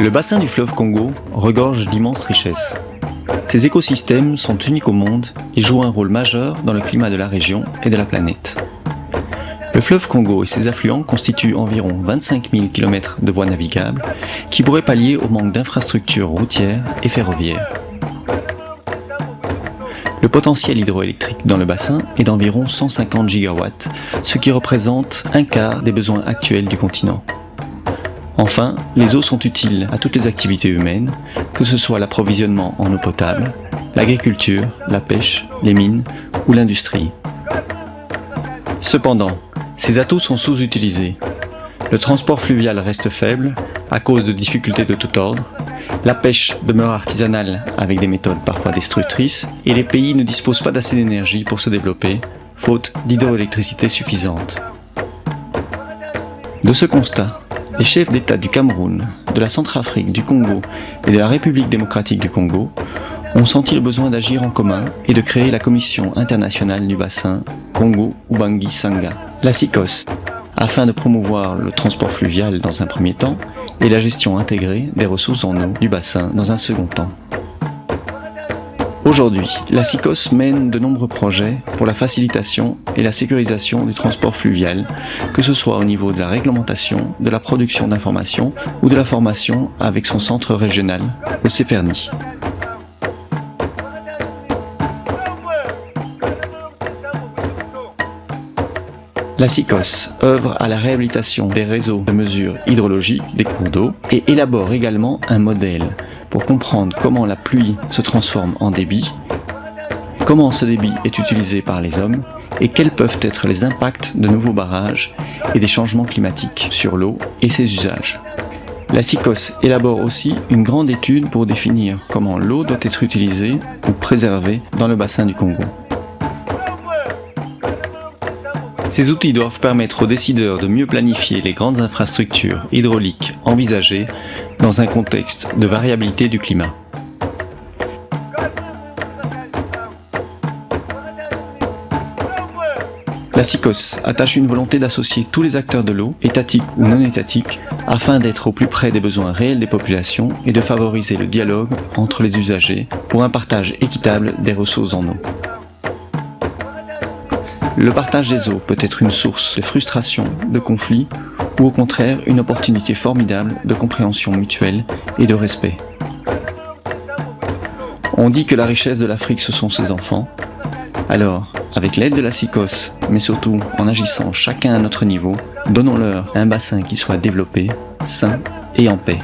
Le bassin du fleuve Congo regorge d'immenses richesses. Ces écosystèmes sont uniques au monde et jouent un rôle majeur dans le climat de la région et de la planète. Le fleuve Congo et ses affluents constituent environ 25 000 km de voies navigables qui pourraient pallier au manque d'infrastructures routières et ferroviaires. Le potentiel hydroélectrique dans le bassin est d'environ 150 gigawatts, ce qui représente un quart des besoins actuels du continent. Enfin, les eaux sont utiles à toutes les activités humaines, que ce soit l'approvisionnement en eau potable, l'agriculture, la pêche, les mines ou l'industrie. Cependant, ces atouts sont sous-utilisés. Le transport fluvial reste faible à cause de difficultés de tout ordre, la pêche demeure artisanale avec des méthodes parfois destructrices et les pays ne disposent pas d'assez d'énergie pour se développer, faute d'hydroélectricité suffisante. De ce constat, les chefs d'État du Cameroun, de la Centrafrique, du Congo et de la République démocratique du Congo ont senti le besoin d'agir en commun et de créer la Commission internationale du bassin Congo-Ubangi-Sanga, la CICOS, afin de promouvoir le transport fluvial dans un premier temps et la gestion intégrée des ressources en eau du bassin dans un second temps. Aujourd'hui, la CICOS mène de nombreux projets pour la facilitation et la sécurisation du transport fluvial, que ce soit au niveau de la réglementation, de la production d'informations ou de la formation avec son centre régional, au CEFERNI. La CICOS œuvre à la réhabilitation des réseaux de mesure hydrologique des cours d'eau et élabore également un modèle pour comprendre comment la pluie se transforme en débit, comment ce débit est utilisé par les hommes et quels peuvent être les impacts de nouveaux barrages et des changements climatiques sur l'eau et ses usages. La CICOS élabore aussi une grande étude pour définir comment l'eau doit être utilisée ou préservée dans le bassin du Congo. Ces outils doivent permettre aux décideurs de mieux planifier les grandes infrastructures hydrauliques envisagées dans un contexte de variabilité du climat. La CICOS attache une volonté d'associer tous les acteurs de l'eau, étatiques ou non étatiques, afin d'être au plus près des besoins réels des populations et de favoriser le dialogue entre les usagers pour un partage équitable des ressources en eau. Le partage des eaux peut être une source de frustration, de conflits, ou au contraire une opportunité formidable de compréhension mutuelle et de respect. On dit que la richesse de l'Afrique ce sont ses enfants. Alors, avec l'aide de la CICOS, mais surtout en agissant chacun à notre niveau, donnons-leur un bassin qui soit développé, sain et en paix.